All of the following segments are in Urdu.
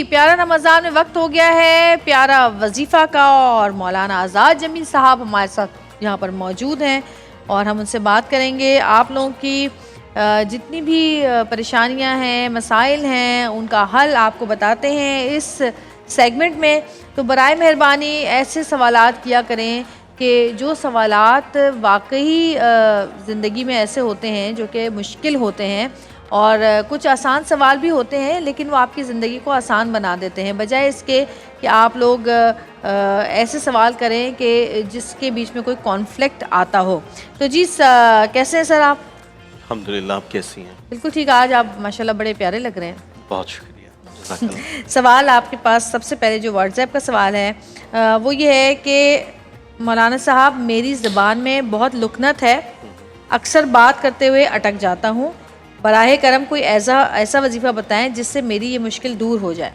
پیارا رمضان میں وقت ہو گیا ہے پیارا وظیفہ کا، اور مولانا آزاد جمیل صاحب ہمارے ساتھ یہاں پر موجود ہیں اور ہم ان سے بات کریں گے آپ لوگوں کی جتنی بھی پریشانیاں ہیں، مسائل ہیں، ان کا حل آپ کو بتاتے ہیں اس سیگمنٹ میں۔ تو برائے مہربانی ایسے سوالات کیا کریں کہ جو سوالات واقعی زندگی میں ایسے ہوتے ہیں جو کہ مشکل ہوتے ہیں، اور کچھ آسان سوال بھی ہوتے ہیں لیکن وہ آپ کی زندگی کو آسان بنا دیتے ہیں، بجائے اس کے کہ آپ لوگ ایسے سوال کریں کہ جس کے بیچ میں کوئی کانفلکٹ آتا ہو۔ تو جی کیسے ہیں سر آپ؟ الحمدللہ، آپ کیسی ہیں؟ بالکل ٹھیک، آج آپ ماشاءاللہ بڑے پیارے لگ رہے ہیں۔ بہت شکریہ، جزاک اللہ۔ سوال آپ کے پاس سب سے پہلے جو واٹس ایپ کا سوال ہے وہ یہ ہے کہ مولانا صاحب میری زبان میں بہت لکنت ہے، اکثر بات کرتے ہوئے اٹک جاتا ہوں، براہ کرم کوئی ایسا وظیفہ بتائیں جس سے میری یہ مشکل دور ہو جائے۔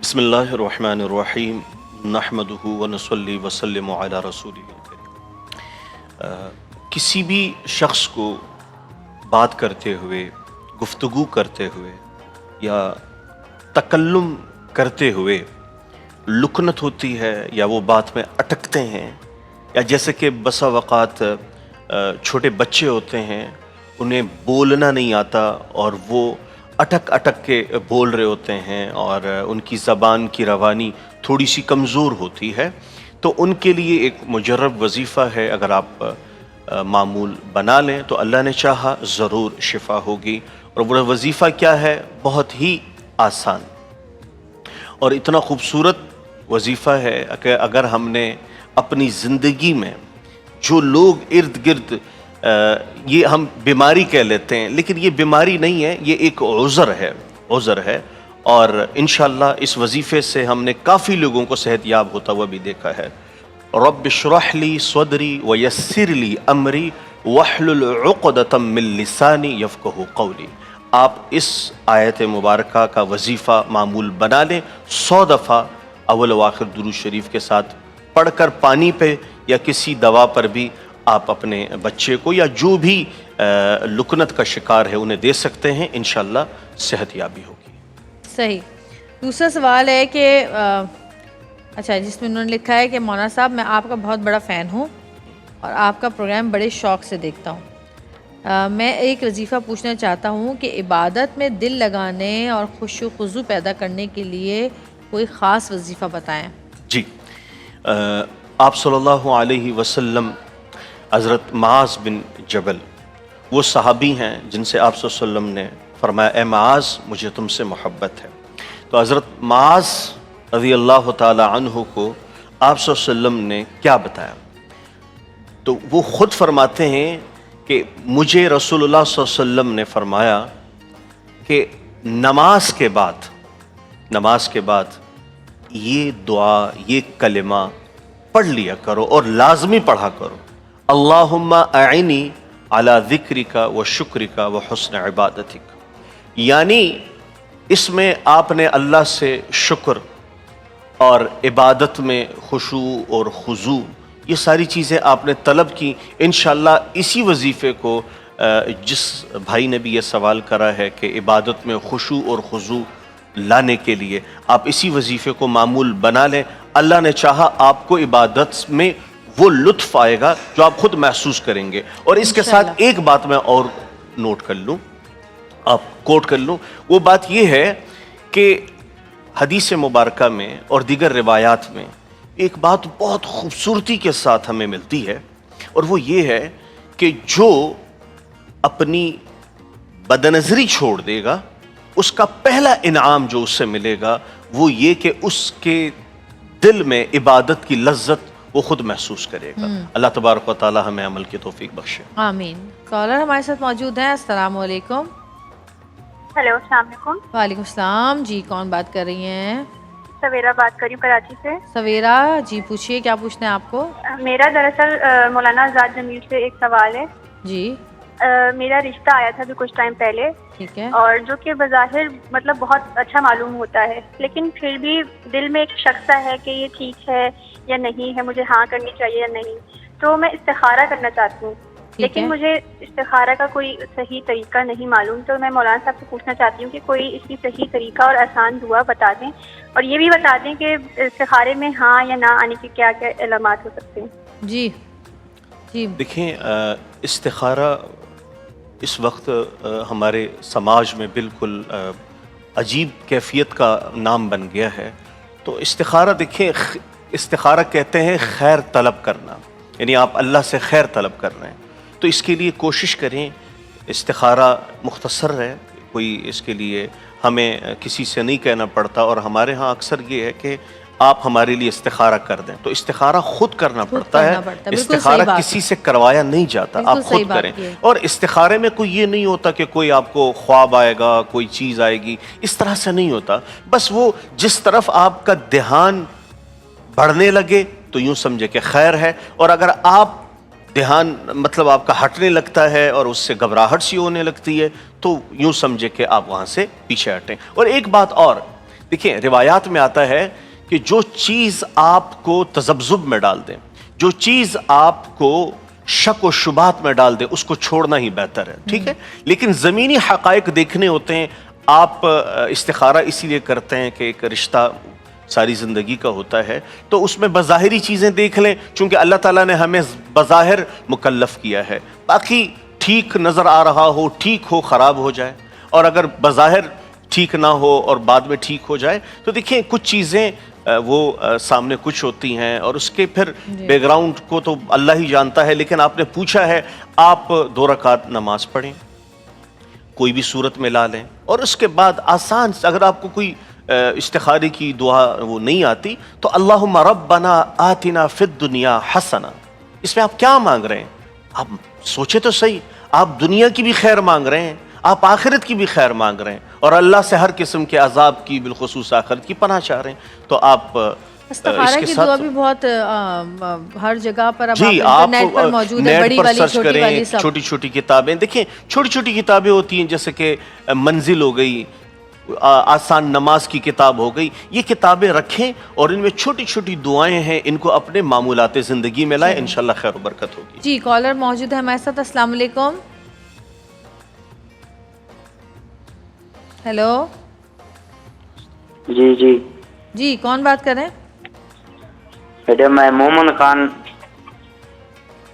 بسم اللہ الرحمن الرحیم، نحمدہ ونصلی وسلم علی رسولہ الکریم۔ کسی بھی شخص کو بات کرتے ہوئے، گفتگو کرتے ہوئے یا تکلم کرتے ہوئے لکنت ہوتی ہے، یا وہ بات میں اٹکتے ہیں، یا جیسے کہ بسا اوقات چھوٹے بچے ہوتے ہیں، انہیں بولنا نہیں آتا اور وہ اٹک اٹک کے بول رہے ہوتے ہیں اور ان کی زبان کی روانی تھوڑی سی کمزور ہوتی ہے، تو ان کے لیے ایک مجرب وظیفہ ہے، اگر آپ معمول بنا لیں تو اللہ نے چاہا ضرور شفا ہوگی۔ اور وہ وظیفہ کیا ہے؟ بہت ہی آسان اور اتنا خوبصورت وظیفہ ہے کہ اگر ہم نے اپنی زندگی میں جو لوگ ارد گرد یہ ہم بیماری کہہ لیتے ہیں، لیکن یہ بیماری نہیں ہے، یہ ایک عذر ہے، اور انشاءاللہ اس وظیفے سے ہم نے کافی لوگوں کو صحت یاب ہوتا ہوا بھی دیکھا ہے۔ رب اشرح لی صدری ویسر لی امری واحلل عقدۃ من لسانی یفقہوا قولی۔ آپ اس آیت مبارکہ کا وظیفہ معمول بنا لیں، 100 دفعہ اول و آخر درود شریف کے ساتھ پڑھ کر پانی پہ یا کسی دوا پر بھی آپ اپنے بچے کو یا جو بھی لکنت کا شکار ہے انہیں دے سکتے ہیں، انشاءاللہ صحت یابی ہوگی۔ صحیح۔ دوسرا سوال ہے کہ اچھا، جس میں انہوں نے لکھا ہے کہ مولانا صاحب میں آپ کا بہت بڑا فین ہوں اور آپ کا پروگرام بڑے شوق سے دیکھتا ہوں۔ میں ایک وظیفہ پوچھنا چاہتا ہوں کہ عبادت میں دل لگانے اور خشوع و خضوع پیدا کرنے کے لیے کوئی خاص وظیفہ بتائیں۔ جی، آپ صلی اللہ علیہ وسلم حضرت معاذ بن جبل وہ صحابی ہیں جن سے آپ صلی اللہ علیہ وسلم نے فرمایا اے معاذ مجھے تم سے محبت ہے، تو حضرت معاذ رضی اللہ تعالی عنہ کو آپ صلی اللہ علیہ وسلم نے کیا بتایا؟ تو وہ خود فرماتے ہیں کہ مجھے رسول اللہ صلی اللہ علیہ وسلم نے فرمایا کہ نماز کے بعد یہ دعا، یہ کلمہ پڑھ لیا کرو اور لازمی پڑھا کرو، اللہم اعنی علی ذکرک و شکرک و حسن عبادتک۔ یعنی اس میں آپ نے اللہ سے شکر اور عبادت میں خشوع اور خضوع یہ ساری چیزیں آپ نے طلب کی۔ انشاءاللہ اسی وظیفے کو جس بھائی نے بھی یہ سوال کرا ہے کہ عبادت میں خشوع اور خضوع لانے کے لیے آپ اسی وظیفے کو معمول بنا لیں، اللہ نے چاہا آپ کو عبادت میں وہ لطف آئے گا جو آپ خود محسوس کریں گے۔ اور اس کے ساتھ ایک بات میں اور نوٹ کر لوں، آپ کوٹ کر لوں، وہ بات یہ ہے کہ حدیث مبارکہ میں اور دیگر روایات میں ایک بات بہت خوبصورتی کے ساتھ ہمیں ملتی ہے، اور وہ یہ ہے کہ جو اپنی بدنظری چھوڑ دے گا اس کا پہلا انعام جو اس سے ملے گا وہ یہ کہ اس کے دل میں عبادت کی لذت وہ خود محسوس کرے گا۔ اللہ تبارک و تعالی ہمیں عمل کی توفیق بخشے، آمین۔ کالر ہمارے ساتھ موجود ہیں، السلام علیکم۔ ہیلو، السلام علیکم۔ وعلیکم السلام، جی کون بات کر رہی ہیں؟ سویرا بات کر رہی ہوں کراچی سے۔ سویرا جی پوچھیے، کیا پوچھنا ہے آپ کو؟ میرا دراصل مولانا آزاد جمیل سے ایک سوال ہے۔ جی میرا رشتہ آیا تھا ابھی کچھ ٹائم پہلے، ٹھیک ہے، اور جو کہ بظاہر مطلب بہت اچھا معلوم ہوتا ہے، لیکن پھر بھی دل میں ایک شک سا ہے کہ یہ ٹھیک ہے یا نہیں ہے، مجھے ہاں کرنی چاہیے یا نہیں، تو میں استخارہ کرنا چاہتی ہوں۔ لیکن مجھے استخارہ کا کوئی صحیح طریقہ نہیں معلوم، تو میں مولانا صاحب سے پوچھنا چاہتی ہوں کہ کوئی اس کی صحیح طریقہ اور آسان دعا بتا دیں، اور یہ بھی بتا دیں کہ استخارے میں ہاں یا نہ آنے کے کیا کیا علامات ہو سکتے ہیں۔ جی جی دیکھیں استخارہ اس وقت ہمارے سماج میں بالکل عجیب کیفیت کا نام بن گیا ہے۔ تو استخارہ دیکھیں، استخارہ کہتے ہیں خیر طلب کرنا، یعنی آپ اللہ سے خیر طلب کر رہے ہیں، تو اس کے لیے کوشش کریں۔ استخارہ مختصر ہے، کوئی اس کے لیے ہمیں کسی سے نہیں کہنا پڑتا، اور ہمارے ہاں اکثر یہ ہے کہ آپ ہمارے لیے استخارہ کر دیں، تو استخارہ خود کرنا پڑتا ہے، استخارہ کسی سے کروایا نہیں جاتا، آپ خود کریں۔ اور استخارے میں کوئی یہ نہیں ہوتا کہ کوئی آپ کو خواب آئے گا، کوئی چیز آئے گی، اس طرح سے نہیں ہوتا۔ بس وہ جس طرف آپ کا دھیان بڑھنے لگے تو یوں سمجھے کہ خیر ہے، اور اگر آپ دھیان مطلب آپ کا ہٹنے لگتا ہے اور اس سے گھبراہٹ سی ہونے لگتی ہے تو یوں سمجھے کہ آپ وہاں سے پیچھے ہٹیں۔ اور ایک بات اور دیکھیں، روایات میں آتا ہے کہ جو چیز آپ کو تذبذب میں ڈال دیں، جو چیز آپ کو شک و شبہات میں ڈال دے، اس کو چھوڑنا ہی بہتر ہے، ٹھیک ہے؟ لیکن زمینی حقائق دیکھنے ہوتے ہیں۔ آپ استخارہ اسی لیے کرتے ہیں کہ ایک رشتہ ساری زندگی کا ہوتا ہے، تو اس میں بظاہری چیزیں دیکھ لیں، چونکہ اللہ تعالیٰ نے ہمیں بظاہر مکلف کیا ہے۔ باقی ٹھیک نظر آ رہا ہو، ٹھیک ہو، خراب ہو جائے، اور اگر بظاہر ٹھیک نہ ہو اور بعد میں ٹھیک ہو جائے تو دیکھیں کچھ چیزیں وہ سامنے کچھ ہوتی ہیں، اور اس کے پھر بیک گراؤنڈ کو تو اللہ ہی جانتا ہے۔ لیکن آپ نے پوچھا ہے، آپ 2 رکعت نماز پڑھیں، کوئی بھی صورت میں لا لیں، اور اس کے بعد آسان، اگر آپ کو کوئی استخارے کی دعا وہ نہیں آتی تو اللہم ربنا آتنا فی الدنیا حسنہ، اس میں آپ کیا مانگ رہے ہیں؟ آپ سوچے تو صحیح، آپ دنیا کی بھی خیر مانگ رہے ہیں، آپ آخرت کی بھی خیر مانگ رہے ہیں، اور اللہ سے ہر قسم کے عذاب کی، بالخصوص آخرت کی پناہ چاہ رہے ہیں۔ تو آپ استخارہ کی دعا بھی بہت ہر جگہ پر اب انٹرنیٹ پر موجود ہے، بڑی والی چھوٹی والی سب، چھوٹی چھوٹی کتابیں دیکھیں، چھوٹی چھوٹی کتابیں ہوتی ہیں، جیسے کہ منزل ہو گئی، آسان نماز کی کتاب ہو گئی، یہ کتابیں رکھیں اور ان میں چھوٹی چھوٹی دعائیں ہیں، ان کو اپنے معمولات زندگی میں لائیں، انشاءاللہ خیر و برکت ہوگی۔ جی کالر موجود ہے ہمارے ساتھ، السلام علیکم۔ ہیلو جی جی جی، کون بات کر رہے ہیں؟ میڈم میں محمد خان،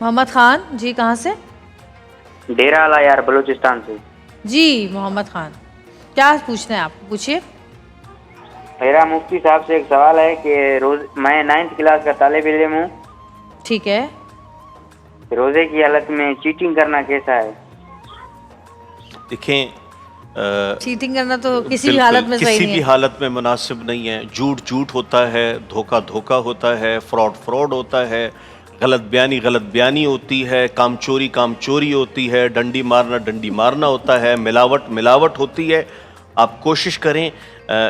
محمد خان جی، کہاں سے؟ ڈیرہ اعلیٰ یار، بلوچستان سے۔ جی محمد خان، کیا پوچھنا ہے آپ کو، پوچھیے۔ میرا مفتی صاحب سے ایک سوال ہے کہ میں 9th کلاس کا طالب علم ہوں، ٹھیک ہے، روزے کی حالت میں چیٹنگ کرنا کیسا ہے؟ دیکھیں چیٹنگ کرنا تو کسی بھی حالت میں صحیح نہیں ہے، کسی بھی حالت میں مناسب نہیں ہے۔ جھوٹ ہوتا ہے، دھوکہ ہوتا ہے، فراڈ ہوتا ہے، غلط بیانی ہوتی ہے، کام چوری ہوتی ہے، ڈنڈی مارنا ہوتا ہے، ملاوٹ ہوتی ہے۔ آپ کوشش کریں،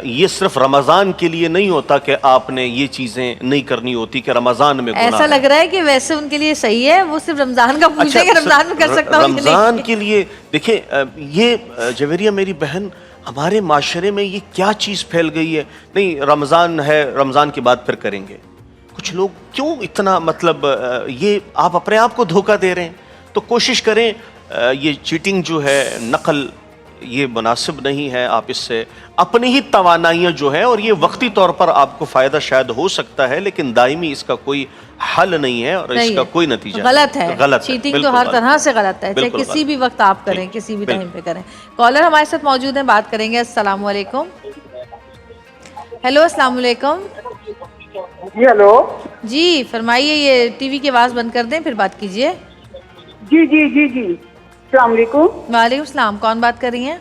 یہ صرف رمضان کے لیے نہیں ہوتا کہ آپ نے یہ چیزیں نہیں کرنی ہوتی کہ رمضان میں گناہ ایسا لگ رہا ہے کہ ویسے ان کے لیے صحیح ہے، وہ صرف رمضان کا پوچھیں کہ رمضان میں کر سکتا ہوں، رمضان کے لیے دیکھیں یہ جویریہ میری بہن، ہمارے معاشرے میں یہ کیا چیز پھیل گئی ہے، نہیں رمضان ہے، رمضان کے بعد پھر کریں گے۔ کچھ لوگ کیوں اتنا مطلب یہ آپ اپنے آپ کو دھوکہ دے رہے ہیں۔ تو کوشش کریں، یہ چیٹنگ جو ہے، نقل، یہ مناسب نہیں ہے۔ آپ اس سے اپنی ہی توانائیاں جو ہیں، اور یہ وقتی طور پر آپ کو فائدہ شاید ہو سکتا ہے، لیکن دائمی اس کا کوئی حل نہیں ہے اور اس کا کوئی نتیجہ غلط ہے۔ غلط ہے، چیٹنگ تو ہر طرح سے غلط ہے، چاہے کسی بھی وقت آپ کریں، کسی بھی ٹائم پہ کریں۔ کالر ہمارے ساتھ موجود ہیں، بات کریں گے۔ السلام علیکم۔ ہیلو السلام علیکم۔ جی ہلو، جی فرمائیے، یہ ٹی وی کی آواز بند کر دیں پھر بات کیجیے۔ جی جی جی جی، السلام علیکم۔ وعلیکم السلام، کون بات کر رہی ہیں؟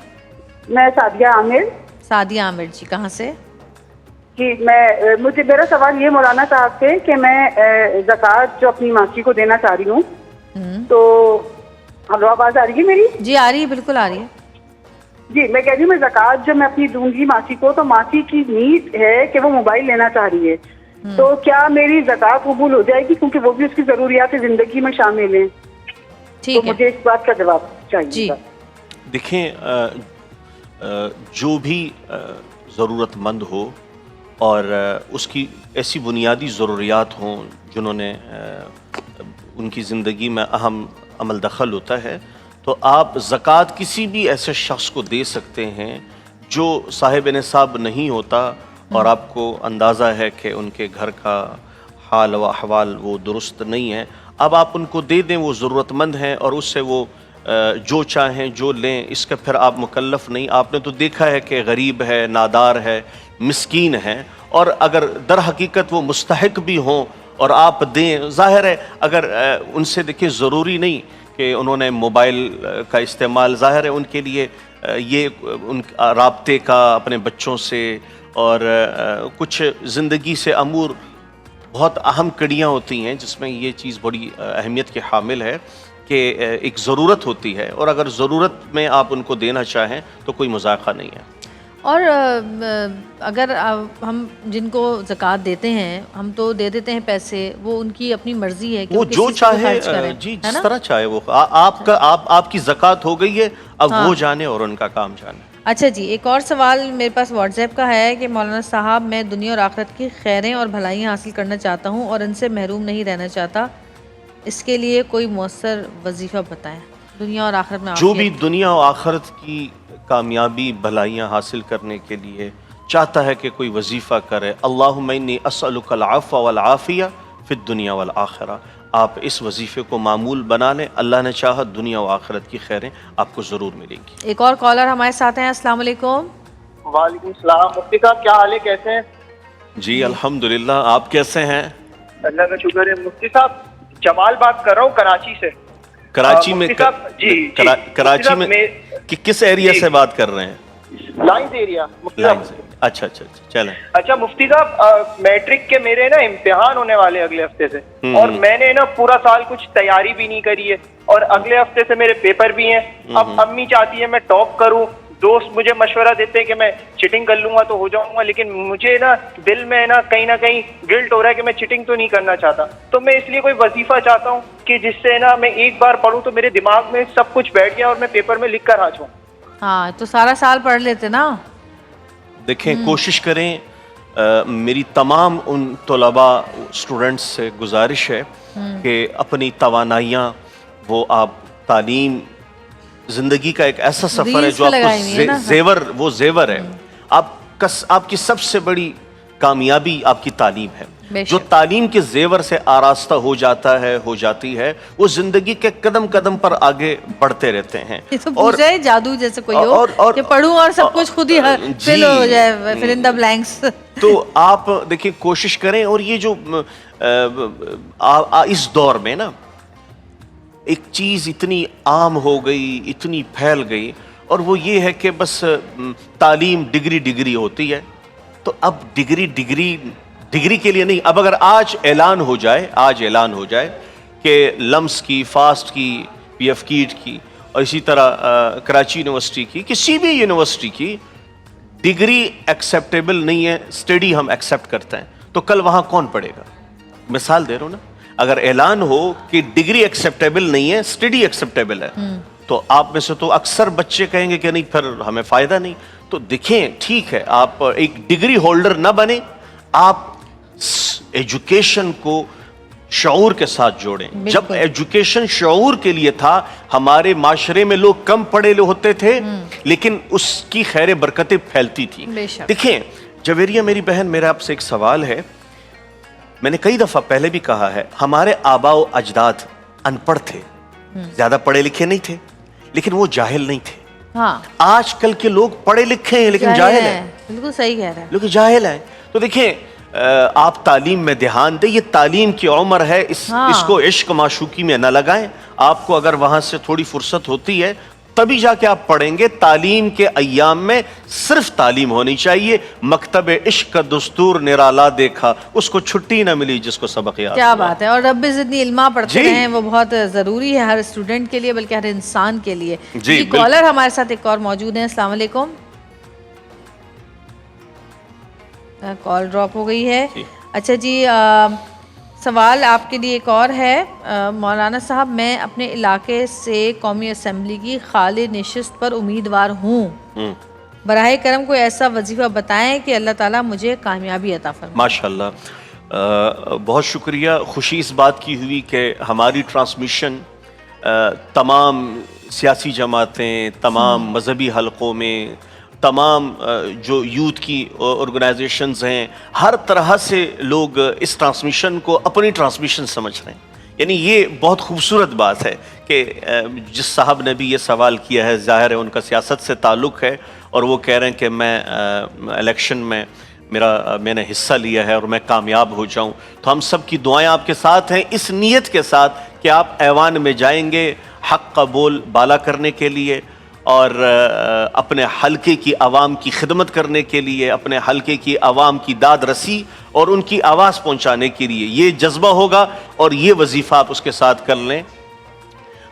میں سعدیہ عامر۔ سعدیہ عامر جی، کہاں سے؟ جی میرا سوال یہ مولانا صاحب سے کہ میں زکوٰۃ جو اپنی ماسی کو دینا چاہ رہی ہوں، تو ہلو آواز آ رہی ہے میری؟ جی آ رہی ہے، بالکل آ رہی ہے۔ جی میں کہہ رہی ہوں، میں زکوٰۃ جب میں اپنی دوں گی ماسی کو، تو ماسی کی نیت ہے کہ وہ موبائل لینا چاہ رہی ہے، تو کیا میری زکوٰۃ قبول ہو جائے گی؟ کیونکہ وہ بھی اس کی ضروریات زندگی میں شامل ہیں، تو مجھے اس بات کا جواب چاہیے۔ جی دیکھیں، جو بھی ضرورت مند ہو اور اس کی ایسی بنیادی ضروریات ہوں جنہوں نے ان کی زندگی میں اہم عمل دخل ہوتا ہے تو آپ زکوٰۃ کسی بھی ایسے شخص کو دے سکتے ہیں جو صاحب نصاب نہیں ہوتا اور آپ کو اندازہ ہے کہ ان کے گھر کا حال و احوال وہ درست نہیں ہے. اب آپ ان کو دے دیں, وہ ضرورت مند ہیں اور اس سے وہ جو چاہیں جو لیں, اس کا پھر آپ مکلف نہیں. آپ نے تو دیکھا ہے کہ غریب ہے, نادار ہے, مسکین ہے, اور اگر در حقیقت وہ مستحق بھی ہوں اور آپ دیں, ظاہر ہے اگر ان سے دیکھیں ضروری نہیں کہ انہوں نے موبائل کا استعمال, ظاہر ہے ان کے لیے یہ ان رابطے کا اپنے بچوں سے اور کچھ زندگی سے امور بہت اہم کڑیاں ہوتی ہیں جس میں یہ چیز بڑی اہمیت کے حامل ہے کہ ایک ضرورت ہوتی ہے, اور اگر ضرورت میں آپ ان کو دینا چاہیں تو کوئی مذاقہ نہیں ہے. اور اگر ہم جن کو زکوٰۃ دیتے ہیں ہم تو دے دیتے ہیں پیسے, وہ ان کی اپنی مرضی ہے کہ وہ جو چاہے جی جس طرح چاہے وہ آپ کی زکوٰۃ ہو گئی ہے, اب وہ جانے اور ان کا کام جانے. اچھا جی, ایک اور سوال میرے پاس واٹس ایپ کا ہے کہ مولانا صاحب میں دنیا اور آخرت کی خیریں اور بھلائیاں حاصل کرنا چاہتا ہوں اور ان سے محروم نہیں رہنا چاہتا, اس کے لیے کوئی مؤثر وظیفہ بتائیں. دنیا اور آخرت میں جو بھی دنیا و آخرت کی کامیابی بھلائیاں حاصل کرنے کے لیے چاہتا ہے کہ کوئی وظیفہ کرے, اللہم انی اسألک العفو والعافیہ فی الدنیا والآخرہ, آپ اس وظیفے کو معمول بنا لیں, اللہ نے چاہا دنیا و آخرت کی خیریں آپ کو ضرور ملیں گی. ایک اور کالر ہمارے ساتھ ہیں. السلام علیکم. وعلیکم السلام. مفتی صاحب کیا حال ہے, کیسے ہیں؟ جی الحمدللہ, آپ کیسے ہیں؟ اللہ کا شکر ہے. مفتی صاحب جمال بات کر رہا ہوں کراچی سے. کراچی میں کراچی میں کس ایریا سے بات کر رہے ہیں؟ Lines area. اچھا چلیں. اچھا مفتی صاحب, میٹرک کے میرے نا امتحان ہونے والے اگلے ہفتے سے, اور میں نے نا پورا سال کچھ تیاری بھی نہیں کری ہے, اور اگلے ہفتے سے میرے پیپر بھی ہیں. اب امی چاہتی ہے میں ٹاپ کروں, دوست مجھے مشورہ دیتے ہیں کہ میں چیٹنگ کر لوں گا تو ہو جاؤں گا, لیکن مجھے نا دل میں نا کہیں نہ کہیں گلٹ ہو رہا ہے کہ میں چیٹنگ تو نہیں کرنا چاہتا. تو میں اس لیے کوئی وظیفہ چاہتا ہوں کہ جس سے نا میں ایک بار پڑھوں تو میرے دماغ میں سب کچھ بیٹھ گیا اور میں پیپر میں لکھ کر آ جاؤں. ہاں تو سارا سال پڑھ لیتے نا. دیکھیں کوشش کریں, میری تمام ان طلباء اسٹوڈنٹس سے گزارش ہے کہ اپنی توانائیاں وہ آپ تعلیم, زندگی کا ایک ایسا سفر ہے جو آپ کو زیور ہے, آپ کی سب سے بڑی کامیابی آپ کی تعلیم ہے. جو تعلیم کے زیور سے آراستہ ہو جاتا ہے, ہو جاتی ہے, وہ زندگی کے قدم قدم پر آگے بڑھتے رہتے ہیں. اور جادو جیسے کوئی ہو کہ پڑھوں اور سب کچھ خود ہی فل ہو جائے, فل ان دی بلینکس. تو آپ دیکھیں کوشش کریں. اور یہ جو اس دور میں نا ایک چیز اتنی عام ہو گئی, اتنی پھیل گئی, اور وہ یہ ہے کہ بس تعلیم ڈگری ہوتی ہے. تو اب ڈگری کے لیے نہیں, اب اگر آج اعلان ہو جائے کہ لمس کی, فاسٹ کی, پی ایف کیٹ کی, اور اسی طرح کراچی یونیورسٹی کی, کسی بھی یونیورسٹی کی ڈگری ایکسیپٹیبل نہیں ہے, اسٹڈی ہم ایکسیپٹ کرتے ہیں, تو کل وہاں کون پڑھے گا؟ مثال دے رہا ہوں نا, اگر اعلان ہو کہ ڈگری ایکسیپٹیبل نہیں ہے, اسٹڈی ایکسیپٹیبل ہے, تو آپ میں سے تو اکثر بچے کہیں گے کہ نہیں پھر ہمیں فائدہ نہیں. تو دیکھیں ٹھیک ہے آپ ایک ڈگری ہولڈر نہ بنے, آپ ایجوکیشن کو شعور کے ساتھ جوڑیں. جب ایجوکیشن شعور کے لیے تھا, ہمارے معاشرے میں لوگ کم پڑھے ہوتے تھے لیکن اس کی خیر برکتیں پھیلتی تھی. دیکھیں جویریہ میری بہن, میرا آپ سے ایک سوال ہے. میں نے کئی دفعہ پہلے بھی کہا ہے, ہمارے آباء و اجداد ان پڑھ تھے, زیادہ پڑھے لکھے نہیں تھے, لیکن وہ جاہل نہیں تھے. آج کل کے لوگ پڑھے لکھے ہیں لیکن جاہل ہیں. بالکل صحیح کہہ رہے ہیں, لیکن جاہل ہیں. تو دیکھیں آپ تعلیم میں دھیان دیں, یہ تعلیم کی عمر ہے, اس کو عشق معشوقی میں نہ لگائیں. آپ کو اگر وہاں سے تھوڑی فرصت ہوتی ہے تبھی جا کے آپ پڑھیں گے. تعلیم کے ایام میں صرف تعلیم ہونی چاہیے. مکتب عشق کا دستور نرالا دیکھا, اس کو چھٹی نہ ملی جس کو سبق یاد. کیا بات ہے. اور رب زدنی علما پڑھتے رہیں, وہ بہت ضروری ہے ہر اسٹوڈنٹ کے لیے, بلکہ ہر انسان کے لیے. جی کالر ہمارے ساتھ ایک اور موجود ہیں. السلام علیکم. کال ڈراپ ہو گئی ہے. اچھا جی, سوال آپ کے لیے ایک اور ہے. مولانا صاحب میں اپنے علاقے سے قومی اسمبلی کی خالی نشست پر امیدوار ہوں, براہ کرم کوئی ایسا وظیفہ بتائیں کہ اللہ تعالیٰ مجھے کامیابی عطا فرمائے. ماشاءاللہ, بہت شکریہ. خوشی اس بات کی ہوئی کہ ہماری ٹرانسمیشن تمام سیاسی جماعتیں، تمام مذہبی حلقوں میں، تمام جو یوتھ کی آرگنائزیشنز ہیں، ہر طرح سے لوگ اس ٹرانسمیشن کو اپنی ٹرانسمیشن سمجھ رہے ہیں. یعنی یہ بہت خوبصورت بات ہے کہ جس صاحب نے بھی یہ سوال کیا ہے، ظاہر ہے ان کا سیاست سے تعلق ہے، اور وہ کہہ رہے ہیں کہ میں الیکشن میں میں نے حصہ لیا ہے اور میں کامیاب ہو جاؤں. تو ہم سب کی دعائیں آپ کے ساتھ ہیں، اس نیت کے ساتھ کہ آپ ایوان میں جائیں گے حق کا بول بالا کرنے کے لیے، اور اپنے حلقے کی عوام کی خدمت کرنے کے لیے، اپنے حلقے کی عوام کی داد رسی اور ان کی آواز پہنچانے کے لیے. یہ جذبہ ہوگا اور یہ وظیفہ آپ اس کے ساتھ کر لیں.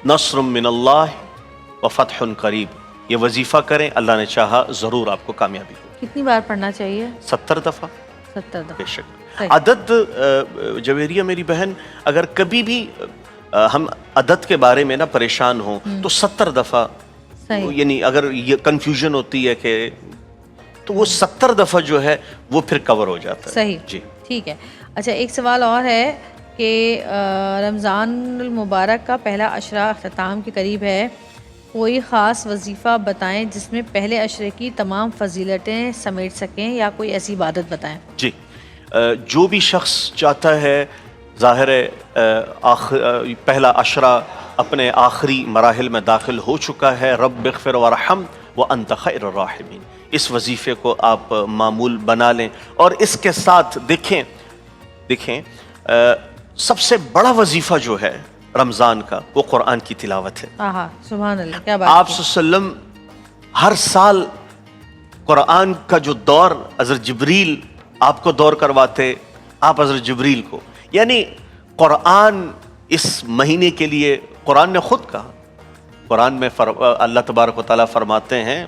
نصر من اللہ و فتح قریب، یہ وظیفہ کریں، اللہ نے چاہا ضرور آپ کو کامیابی ہو. کتنی بار پڑھنا چاہیے؟ 70 دفعہ. 70 دفعہ. بے شک. عدد جویریہ میری بہن، اگر کبھی بھی ہم عدد کے بارے میں نہ پریشان ہوں تو 70 دفعہ، یعنی اگر یہ کنفیوژن ہوتی ہے کہ تو وہ 70 دفعہ جو ہے وہ پھر کور ہو جاتا ہے. صحیح. جی ٹھیک ہے. اچھا، ایک سوال اور ہے کہ رمضان المبارک کا پہلا عشرہ اختتام کے قریب ہے، کوئی خاص وظیفہ بتائیں جس میں پہلے عشرے کی تمام فضیلتیں سمیٹ سکیں، یا کوئی ایسی عبادت بتائیں. جی، جو بھی شخص چاہتا ہے، ظاہر ہے پہلا عشرہ اپنے آخری مراحل میں داخل ہو چکا ہے. رب اغفر وارحم وانت خیر الراحمین، اس وظیفے کو آپ معمول بنا لیں. اور اس کے ساتھ دیکھیں سب سے بڑا وظیفہ جو ہے رمضان کا وہ قرآن کی تلاوت ہے. سبحان اللہ، کیا بات. آپ صلی اللہ علیہ وسلم ہر سال قرآن کا جو دور حضرت جبریل آپ کو دور کرواتے، آپ حضرت جبریل کو، یعنی قرآن اس مہینے کے لیے قرآن نے خود کہا. قرآن میں اللہ تبارک و تعالیٰ فرماتے ہیں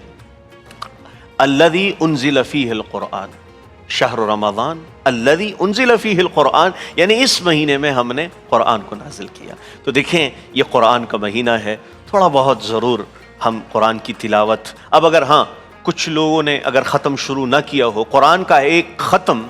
الذی انزل فیہ القرآن شہر رمضان الذی انزل فیہ القرآن، یعنی اس مہینے میں ہم نے قرآن کو نازل کیا. تو دیکھیں یہ قرآن کا مہینہ ہے، تھوڑا بہت ضرور ہم قرآن کی تلاوت. اب اگر کچھ لوگوں نے اگر ختم شروع نہ کیا ہو، قرآن کا ایک ختم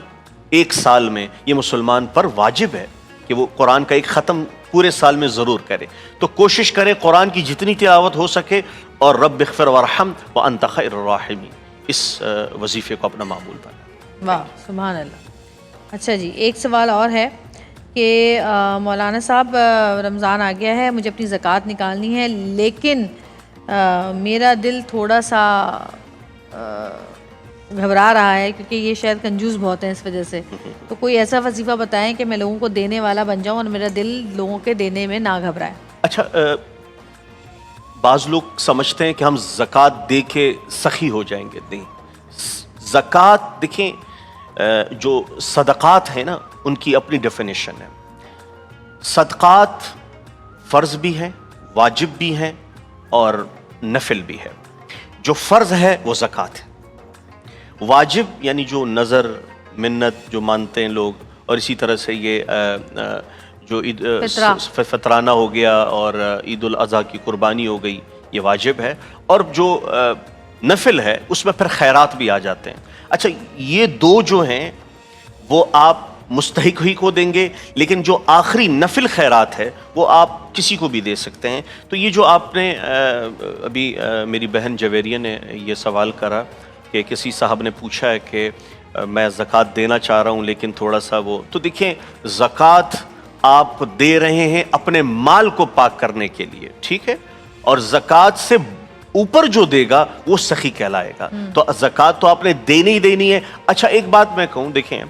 ایک سال میں یہ مسلمان پر واجب ہے کہ وہ قرآن کا ایک ختم پورے سال میں ضرور کرے. تو کوشش کریں قرآن کی جتنی تلاوت ہو سکے، اور رب اغفر وارحم وانت خیر الراحمین، اس وظیفے کو اپنا معمول بنائیں. واہ، سبحان اللہ. اچھا جی، ایک سوال اور ہے کہ مولانا صاحب رمضان آ گیا ہے، مجھے اپنی زکوٰۃ نکالنی ہے، لیکن میرا دل تھوڑا سا گھبرا رہا ہے کیونکہ یہ شاید کنجوس بہت ہیں اس وجہ سے. تو کوئی ایسا وظیفہ بتائیں کہ میں لوگوں کو دینے والا بن جاؤں اور میرا دل لوگوں کے دینے میں نہ گھبرائے. اچھا، بعض لوگ سمجھتے ہیں کہ ہم زکوٰۃ دے کے سخی ہو جائیں گے. نہیں، زکوٰۃ دیکھیں جو صدقات ہیں نا ان کی اپنی ڈیفینیشن ہے. صدقات فرض بھی ہیں، واجب بھی ہیں اور نفل بھی ہے. جو فرض ہے وہ زکوٰۃ ہے. واجب یعنی جو نظر منت جو مانتے ہیں لوگ، اور اسی طرح سے یہ جو عید فطرانہ ہو گیا اور عید الاضحیٰ کی قربانی ہو گئی، یہ واجب ہے. اور جو نفل ہے اس میں پھر خیرات بھی آ جاتے ہیں. اچھا، یہ دو جو ہیں وہ آپ مستحق ہی کو دیں گے، لیکن جو آخری نفل خیرات ہے وہ آپ کسی کو بھی دے سکتے ہیں. تو یہ جو آپ نے ابھی میری بہن جویریہ نے یہ سوال کرا کہ کسی صاحب نے پوچھا ہے کہ میں زکوٰۃ دینا چاہ رہا ہوں لیکن تھوڑا سا وہ، تو دیکھیں زکوٰۃ آپ دے رہے ہیں اپنے مال کو پاک کرنے کے لیے، ٹھیک ہے، اور زکوٰۃ سے اوپر جو دے گا وہ سخی کہلائے گا. تو زکوٰۃ تو آپ نے دینی ہی دینی ہے. اچھا، ایک بات میں کہوں، دیکھیں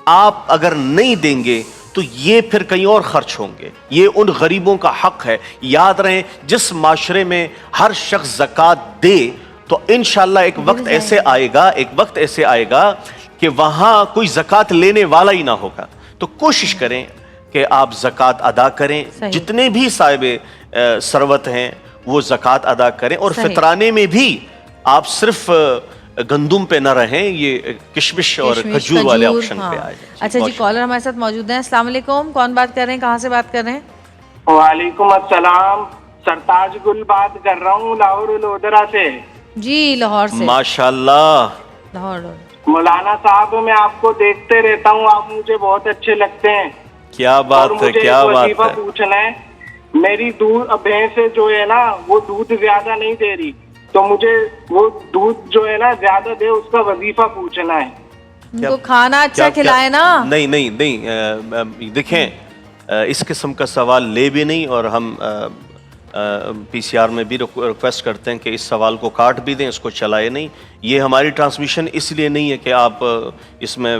آپ اگر نہیں دیں گے تو یہ پھر کہیں اور خرچ ہوں گے. یہ ان غریبوں کا حق ہے. یاد رہیں جس معاشرے میں ہر شخص زکوٰۃ دے تو انشاءاللہ ایک وقت ایسے آئے گا کہ وہاں کوئی زکوٰۃ لینے والا ہی نہ ہوگا. تو کوشش کریں کہ آپ زکوٰۃ ادا کریں. جتنے بھی صاحب ثروت ہیں وہ زکوٰۃ ادا کریں. اور فطرانے میں بھی آپ صرف گندم پہ نہ رہیں، یہ کشمش اور کھجور والے آپشن پہ آئے. اچھا جی، کالر ہمارے ساتھ موجود ہیں. السلام علیکم، کون بات کر رہے ہیں، کہاں سے بات کر رہے ہیں؟ وعلیکم السلام، سرتاج گل بات کر رہا ہوں لاہور لودرا سے. جی، لاہور سے. ماشاءاللہ. لاہور. مولانا صاحب میں آپ کو دیکھتے رہتا ہوں، آپ مجھے بہت اچھے لگتے ہیں. کیا بات ہے، کیا بات ہے. پوچھنا ہے میری بھینس جو ہے نا وہ دودھ زیادہ نہیں دے رہی، تو مجھے وہ دودھ جو ہے نا زیادہ دے، اس کا وظیفہ پوچھنا ہے۔ ان کو کھانا اچھا کھلائے نا۔ نہیں دیکھیں، اس قسم کا سوال لے بھی نہیں، اور ہم پی سی آر میں بھی ریکویسٹ کرتے ہیں کہ اس سوال کو کاٹ بھی دیں، اس کو چلائے نہیں۔ یہ ہماری ٹرانسمیشن اس لیے نہیں ہے کہ آپ اس میں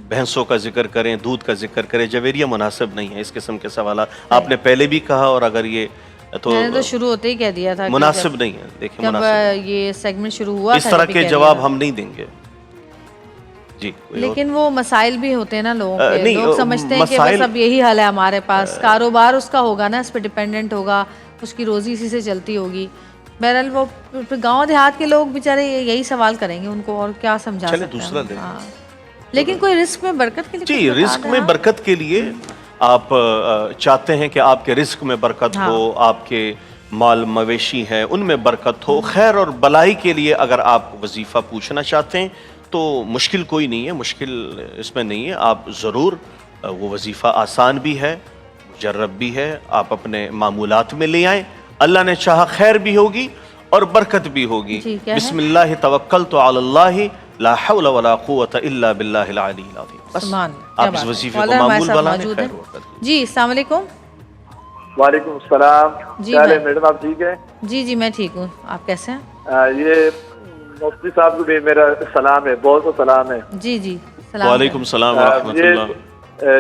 بھینسوں کا ذکر کریں، دودھ کا ذکر کریں، جویریہ مناسب نہیں ہے اس قسم کے سوالات۔ آپ نے پہلے بھی کہا، اور اگر یہ میں نے تو شروع ہوتے ہی کہہ دیا تھا مناسب نہیں ہے۔ دیکھیں، جب یہ سیگمنٹ شروع ہوا اس طرح کے جواب ہم نہیں دیں گے جی۔ لیکن وہ مسائل بھی ہوتے ہیں نا لوگوں کے، لوگ سمجھتے ہیں کہ بس اب یہی حل ہے ہمارے پاس، کاروبار اس کا ہوگا نا، اس پہ ڈیپینڈنٹ ہوگا، اس کی روزی اسی سے چلتی ہوگی۔ بہرحال وہ گاؤں دیہات کے لوگ بیچارے یہی سوال کریں گے، ان کو اور کیا سمجھا سکتے ہیں۔ دوسرا دیں۔ لیکن کوئی رزق میں برکت کے لیے جی، رزق میں برکت کے لیے آپ چاہتے ہیں کہ آپ کے رزق میں برکت ہو، آپ کے مال مویشی ہیں ان میں برکت ہو، خیر اور بلائی کے لیے اگر آپ وظیفہ پوچھنا چاہتے ہیں تو مشکل کوئی نہیں ہے، مشکل اس میں نہیں ہے۔ آپ ضرور، وہ وظیفہ آسان بھی ہے، مجرب بھی ہے، آپ اپنے معمولات میں لے آئیں، اللہ نے چاہا خیر بھی ہوگی اور برکت بھی ہوگی۔ بسم اللہ توکلت علی اللہ لا حول ولا قوت الا باللہ العلی العظیم۔ آپ اس وظیفے کو معمول بنائیں۔ جی السلام علیکم۔ وعلیکم السلام۔ کیا ہے میڈم، آپ ٹھیک ہیں؟ جی میں ٹھیک ہوں، آپ کیسے ہیں؟ یہ مفتی صاحب کو بھی میرا سلام ہے، بہت بہت سلام ہے۔ جی سلام۔ وعلیکم السلام ورحمۃ اللہ۔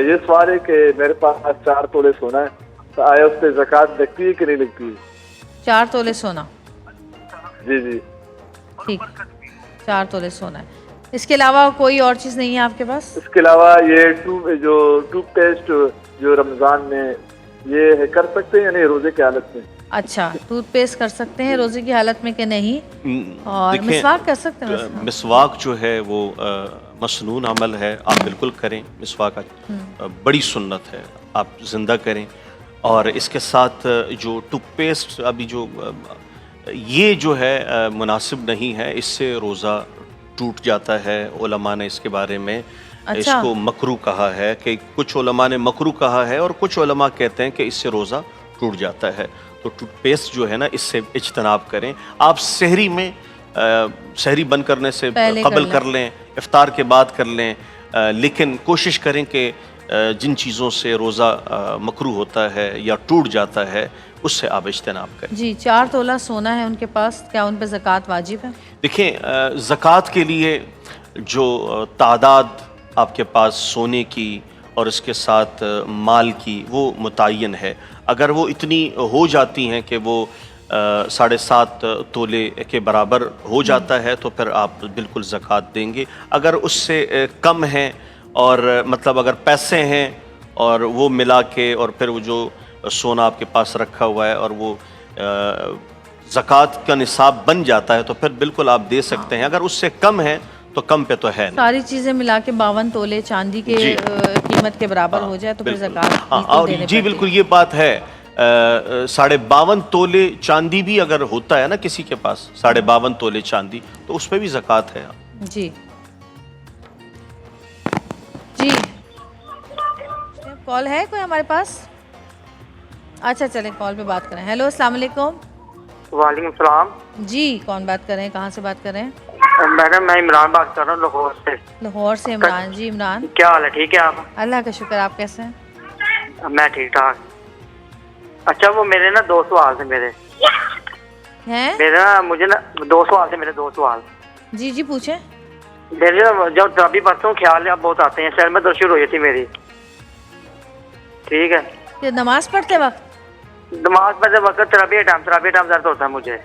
یہ سوال ہے کہ میرے پاس 4 تولے سونا ہے، تو آیا اس پہ زکوٰۃ لگتی ہے کہ نہیں لگتی؟ 4 تولے سونا؟ جی ٹھیک، 4 تولے سونا ہے۔ اس کے علاوہ کوئی اور چیز نہیں ہے آپ کے پاس؟ اس کے علاوہ یہ ٹوتھ پیسٹ جو رمضان میں یہ کر سکتے ہیں یا نہیں روزے کی حالت میں؟ اچھا، ٹوتھ پیسٹ کر سکتے ہیں روزے کی حالت میں کہ نہیں؟ اور مسواک کر سکتے ہیں؟ مسواک جو ہے وہ مسنون عمل ہے، آپ بالکل کریں۔ مسواک بڑی سنت ہے، آپ زندہ کریں۔ اور اس کے ساتھ جو ٹوتھ پیسٹ ابھی یہ جو ہے مناسب نہیں ہے، اس سے روزہ ٹوٹ جاتا ہے۔ علماء نے اس کے بارے میں اس کو مکروہ کہا ہے، کہ کچھ علماء نے مکروہ کہا ہے اور کچھ علماء کہتے ہیں کہ اس سے روزہ ٹوٹ جاتا ہے۔ تو ٹوتھ پیسٹ جو ہے نا، اس سے اجتناب کریں۔ آپ سحری میں سحری بند کرنے سے قبل کر لیں، افطار کے بعد کر لیں، لیکن کوشش کریں کہ جن چیزوں سے روزہ مکروہ ہوتا ہے یا ٹوٹ جاتا ہے اس سے آپ اجتناب کریں۔ جی 4 تولہ سونا ہے ان کے پاس، کیا ان پہ زکوٰۃ واجب ہے؟ دیکھیں، زکوٰۃ کے لیے جو تعداد آپ کے پاس سونے کی اور اس کے ساتھ مال کی وہ متعین ہے۔ اگر وہ اتنی ہو جاتی ہیں کہ وہ 7.5 تولے کے برابر ہو جاتا ہے تو پھر آپ بالکل زکوٰۃ دیں گے۔ اگر اس سے کم ہیں، اور مطلب اگر پیسے ہیں اور وہ ملا کے اور پھر وہ جو سونا آپ کے پاس رکھا ہوا ہے اور وہ زکوٰۃ کا نصاب بن جاتا ہے تو پھر بالکل آپ دے سکتے ہیں۔ اگر اس سے کم ہے تو کم پہ تو ہے نہیں۔ ساری چیزیں ملا کے 52 تولے چاندی کے قیمت کے برابر ہو جائے تو پھر زکوٰۃ جی بالکل یہ بات ہے۔ 52.5 تولے چاندی بھی اگر ہوتا ہے نا کسی کے پاس، 52.5 تولے چاندی، تو اس پہ بھی زکوٰۃ ہے۔ جی کال ہے کوئی ہمارے پاس؟ اچھا چلیں کال پہ بات کریں۔ ہیلو السلام علیکم۔ وعلیکم السلام۔ جی کون بات کر رہے ہیں، کہاں سے بات کر رہے ہیں؟ میڈم میں عمران بات کر رہا ہوں لاہور سے۔ لاہور سے عمران؟ جی عمران کیا حال ہے، ٹھیک ہے آپ؟ اللہ کا شکر، آپ کیسے ہیں؟ میں ٹھیک ٹھاک۔ اچھا وہ میرے نا 2 سوال تھے میرے نا، مجھے نا 2 سوال تھے میرے، 2 سوال۔ جی پوچھیں۔ میرے جب ترابی پڑھتا ہوں خیال آپ بہت آتے ہیں، سر میں درد شروع ہوئی تھی میری، ٹھیک ہے؟ یہ نماز پڑھتے وقت؟ نماز پڑھتے وقت ترابی ٹائم درد ہوتا ہے مجھے،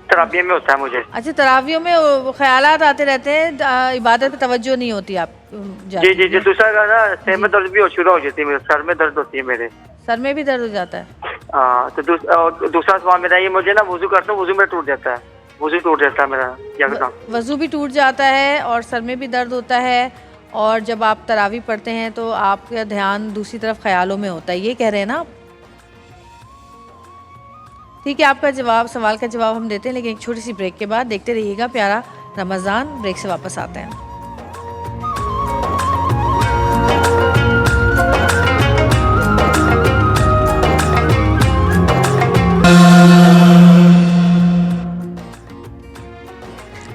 ترابیہ میں ہوتا ہے مجھے۔ اچھا تراویوں میں خیالات آتے رہتے ہیں، عبادت پہ توجہ نہیں ہوتی آپ؟ جی دوسرا نا سر میں درد بھی شروع ہو جاتی ہے میرے، سر میں درد ہوتی ہے میرے، سر میں بھی درد ہو جاتا ہے؟ ہاں۔ تو دوسرا سوال میرا یہ، مجھے نا وضو کرتا ہوں، وضو میں ٹوٹ جاتا ہے، وضو ٹوٹ جاتا ہے میرا یکدم، وضو بھی ٹوٹ جاتا ہے اور سر میں بھی درد ہوتا ہے، اور جب آپ تراویح پڑھتے ہیں تو آپ کا دھیان دوسری طرف خیالوں میں ہوتا ہے، یہ کہہ رہے ہیں نا آپ؟ ٹھیک ہے، آپ کا سوال کا جواب ہم دیتے ہیں، لیکن ایک چھوٹی سی بریک کے بعد۔ دیکھتے رہیے گا پیارا رمضان، بریک سے واپس آتے ہیں۔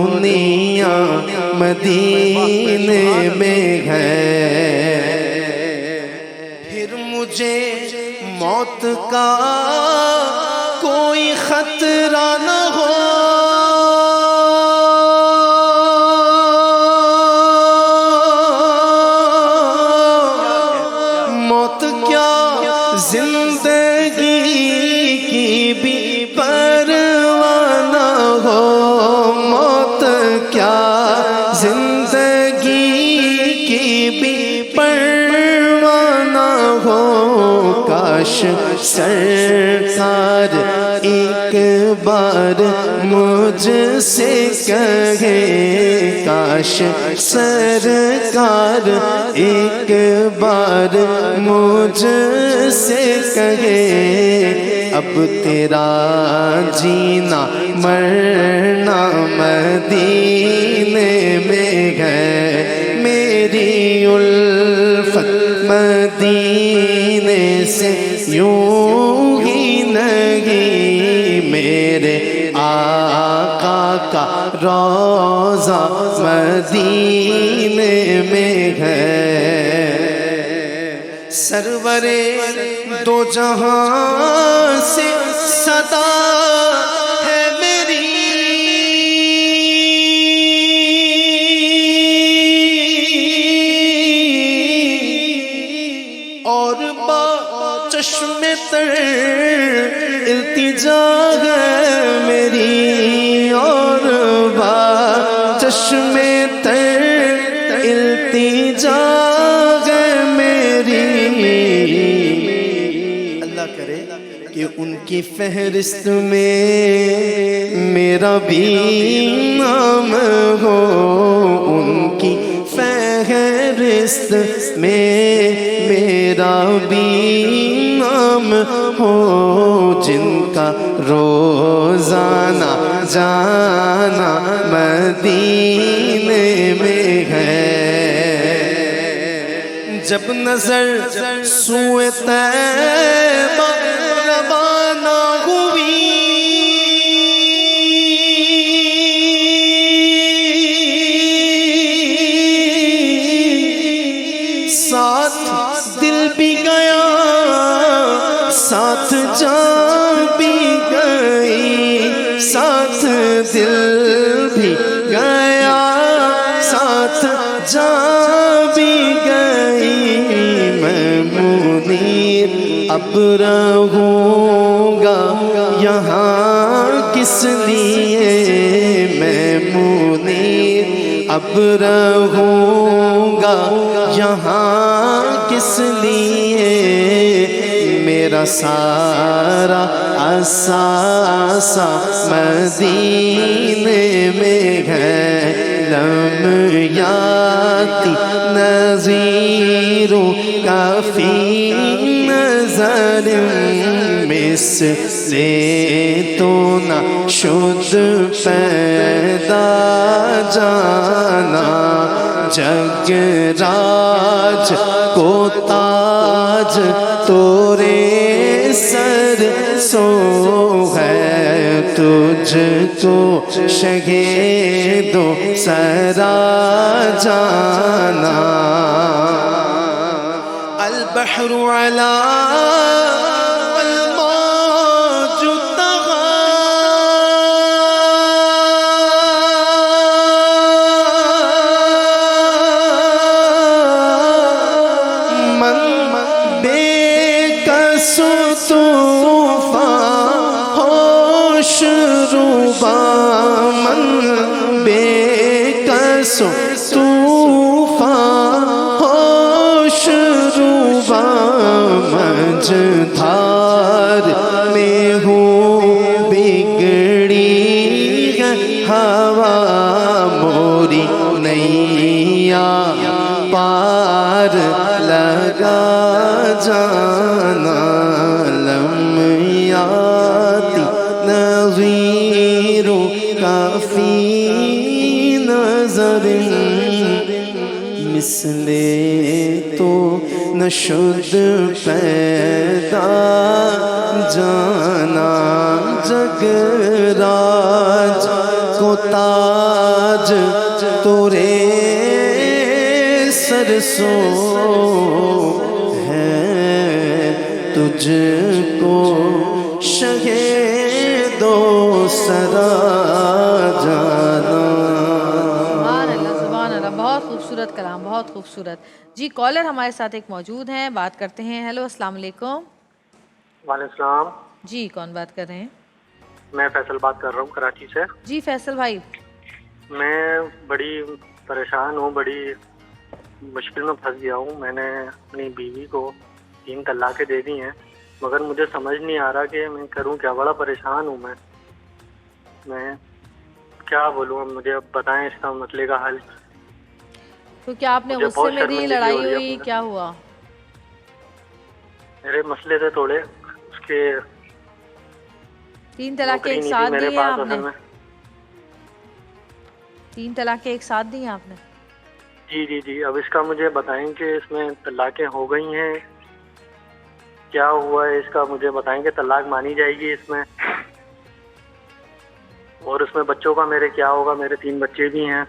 دنیا مدینے میں ہے، پھر مجھے موت کا کوئی خطرہ نہ ہو، موت کیا زندگی کی بھی پرواہ نہ ہو، موت کیا زندگی کی بھی پرواہ نہ ہو، کاش سرکار ایک بار مجھ سے کہے، کاش سرکار ایک بار مجھ سے کہے، اب تیرا جینا مرنا مدینے میں ہے، میری الفت مدینے سے یوں ہی نہیں، میرے آقا کا روضہ مدینے میں ہے، سرور دو جہاں سے صدا ہے میری، اور با چشم تر التجا ہے میری، اور با چشم تر التجا ہے میری، اللہ کرے کہ ان کی فہرست میں میرا بھی نام ہو، ان کی فہرست میں میرا بھی نام ہو، جن کا روزانہ جانا مدینے میں ہے، جب نظر سوئے طیبہ روانہ ہوئی، ساتھ دل بھی گیا ساتھ جان بھی گئی، ساتھ دل بھی گیا ساتھ جان بھی گئی، میں منیر اب رہوں گا یہاں کس لیے، میں منیر اب رہوں گا یہاں کس لیے، میرا سارا اثاثہ مدینے میں ہے، لمیاتی نظیروں کا فی نظر مثل تو نہ شد پیدا جانا، جگ راج کو تاج تورے سر سو ہے، تجھ کو شہید و سرا جانا، البحر علی الموج طغى، من بے کس طوفان ہوش روبا، من بے کس طوفان ہوش روبا، مجھدھار میں ہوں بگڑی ہے ہوا، موری نیا پار لگا جانا، لمیاتی نظیروں کا فی نظر مثل تو نشد پیدا جانا، جگ راج کو تاج تورے سر سو ہے، تجھ کو شہیدو سرا جانا۔ سبحان اللہ، بہت خوبصورت کلام، بہت خوبصورت۔ جی کالر ہمارے ساتھ ایک موجود ہیں، بات کرتے ہیں۔ ہیلو، السلام علیکم۔ وعلیکم السلام۔ جی کون بات کر رہے ہیں؟ میں فیصل بات کر رہا ہوں کراچی سے۔ جی فیصل بھائی، میں بڑی پریشان ہوں، بڑی مشکل میں پھنس گیا ہوں۔ میں نے اپنی بیوی کو 3 طلاقیں دے دی ہیں، مگر مجھے سمجھ نہیں آ رہا کہ میں کروں کیا۔ بڑا پریشان ہوں میں کیا بولوں، مجھے اب بتائیں اس کا مسئلے کا حل۔ تو کیا آپ نے مجھے غصے بہت میں دی، شرمندگی لڑائی ہو رہی ہے ہوئی، اپنے۔ کیا ہوا؟ میرے مسئلے تھے تھوڑے، اس کے 3 طلاقیں ایک نوکری نہیں ساتھ تھی میرے دی ہیں پاس آپ نے؟ اصل میں۔ 3 طلاقیں ایک ساتھ دی ہیں آپ نے؟ جی اب اس کا مجھے بتائیں کہ اس میں طلاقیں ہو گئی ہیں، کیا ہوا ہے اس کا مجھے بتائیں کہ طلاق مانی جائے گی اس میں، اور اس میں بچوں کا میرے کیا ہوگا؟ میرے 3 بچے بھی ہیں۔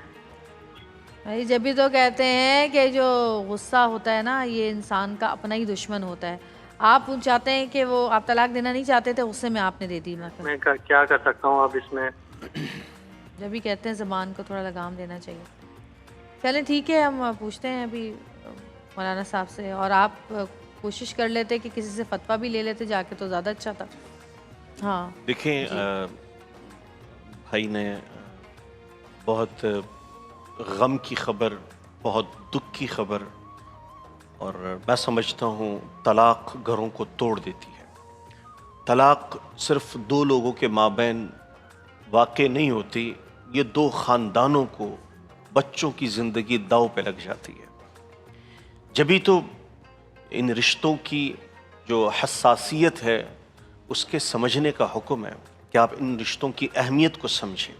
بھائی جب بھی تو کہتے ہیں کہ جو غصہ ہوتا ہے نا، یہ انسان کا اپنا ہی دشمن ہوتا ہے۔ آپ چاہتے ہیں کہ وہ آپ طلاق دینا نہیں چاہتے تھے، غصے میں آپ نے دے دی۔ میں کیا کر سکتا ہوں اب اس میں؟ جب بھی کہتے ہیں زبان کو تھوڑا لگام دینا چاہیے۔ چلیں ٹھیک ہے، ہم پوچھتے ہیں ابھی مولانا صاحب سے، اور آپ کوشش کر لیتے کہ کسی سے فتویٰ بھی لے لیتے جا کے، تو زیادہ اچھا تھا۔ ہاں دیکھیں بھائی نے بہت غم کی خبر، بہت دکھ کی خبر، اور میں سمجھتا ہوں طلاق گھروں کو توڑ دیتی ہے۔ طلاق صرف 2 لوگوں کے مابین واقع نہیں ہوتی، یہ 2 خاندانوں کو، بچوں کی زندگی داؤ پہ لگ جاتی ہے۔ جبھی تو ان رشتوں کی جو حساسیت ہے اس کے سمجھنے کا حکم ہے کہ آپ ان رشتوں کی اہمیت کو سمجھیں،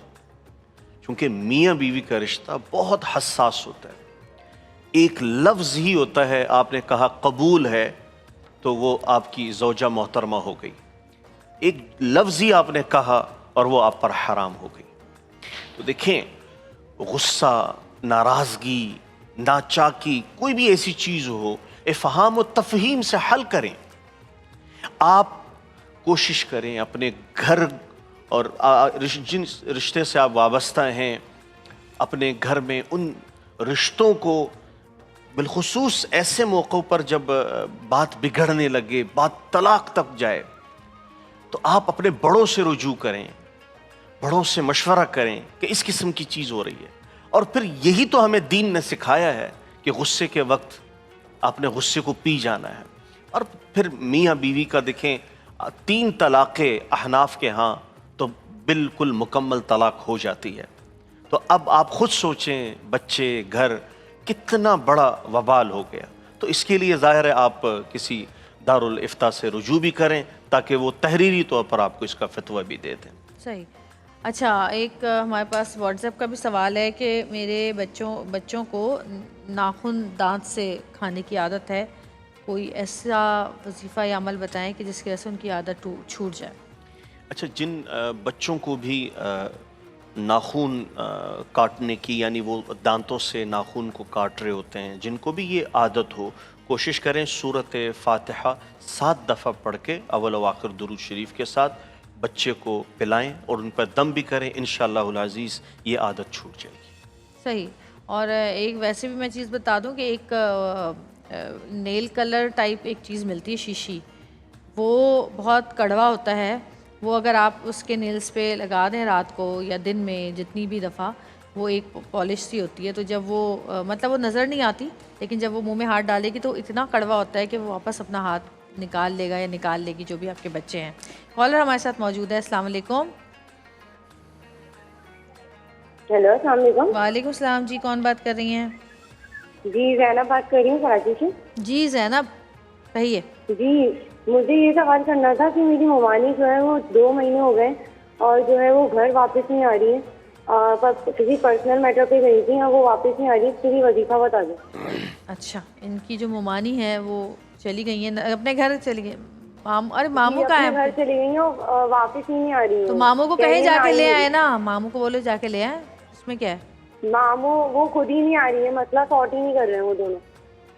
چونکہ میاں بیوی کا رشتہ بہت حساس ہوتا ہے۔ ایک لفظ ہی ہوتا ہے، آپ نے کہا قبول ہے تو وہ آپ کی زوجہ محترمہ ہو گئی، ایک لفظ ہی آپ نے کہا اور وہ آپ پر حرام ہو گئی۔ تو دیکھیں، غصہ، ناراضگی، ناچاکی، کوئی بھی ایسی چیز ہو، افہام و تفہیم سے حل کریں۔ آپ کوشش کریں اپنے گھر اور جن رشتے سے آپ وابستہ ہیں، اپنے گھر میں ان رشتوں کو، بالخصوص ایسے موقعوں پر جب بات بگڑنے لگے، بات طلاق تک جائے، تو آپ اپنے بڑوں سے رجوع کریں، بڑوں سے مشورہ کریں کہ اس قسم کی چیز ہو رہی ہے۔ اور پھر یہی تو ہمیں دین نے سکھایا ہے کہ غصے کے وقت آپ نے غصے کو پی جانا ہے۔ اور پھر میاں بیوی کا دیکھیں 3 طلاقیں احناف کے ہاں تو بالکل مکمل طلاق ہو جاتی ہے۔ تو اب آپ خود سوچیں، بچے، گھر، کتنا بڑا وبال ہو گیا۔ تو اس کے لیے ظاہر ہے آپ کسی دارالافتاء سے رجوع بھی کریں تاکہ وہ تحریری طور پر آپ کو اس کا فتویٰ بھی دے دیں۔ صحیح۔ اچھا، ایک ہمارے پاس واٹس ایپ کا بھی سوال ہے کہ میرے بچوں کو ناخن دانت سے کھانے کی عادت ہے، کوئی ایسا وظیفہ یا عمل بتائیں کہ جس کی وجہ سے ان کی عادت چھوٹ جائے۔ اچھا، جن بچوں کو بھی ناخن کاٹنے کی، یعنی وہ دانتوں سے ناخن کو کاٹ رہے ہوتے ہیں، جن کو بھی یہ عادت ہو، کوشش کریں سورۃ فاتحہ 7 دفعہ پڑھ کے اول و آخر درود شریف کے ساتھ بچے کو پلائیں اور ان پر دم بھی کریں، انشاءاللہ العزیز یہ عادت چھوٹ جائے گی۔ صحیح۔ اور ایک ویسے بھی میں چیز بتا دوں کہ ایک نیل کلر ٹائپ ایک چیز ملتی ہے، شیشی، وہ بہت کڑوا ہوتا ہے، وہ اگر آپ اس کے نیلز پہ لگا دیں رات کو یا دن میں جتنی بھی دفعہ، وہ ایک پالش سی ہوتی ہے، تو جب وہ مطلب وہ نظر نہیں آتی، لیکن جب وہ منہ میں ہاتھ ڈالے گی تو اتنا کڑوا ہوتا ہے کہ وہ واپس اپنا ہاتھ نکال لے گا یا نکال لے گی جو بھی آپ کے بچے ہیں۔ کالر ہمارے ساتھ موجود ہے۔ السلام علیکم۔ ہیلو، السلام علیکم۔ وعلیکم السلام۔ جی کون بات کر رہی ہیں؟ جی زینب بات کر رہی ہوں کراچی سے۔ جی زینب کہیے۔ جی مجھے یہ سوال کرنا تھا کہ میری ممانی جو ہے وہ 2 مہینے ہو گئے اور جو ہے وہ گھر واپس نہیں آ رہی ہے، کسی پرسنل میٹر پہ گئی تھی اور وہ واپس نہیں آ رہی ہے، اس کے لیے وظیفہ بتا دیں۔ اچھا، ان کی جو ممانی ہے وہ چلی گئی ہیں، اپنے گھر چلی گئی، ارے ماموں کا اپنے ہے گھر چلی گئی ہیں اور واپس ہی نہیں آ رہی تو ہیں. ماموں کو کہیں کہنے جا کے آئی لے ہیں. آئے نا, ماموں کو بولو جا کے لے آئے, اس میں کیا ہے. ماموں وہ خود ہی نہیں آ رہی ہے, مسئلہ سارٹ ہی نہیں کر رہے ہیں وہ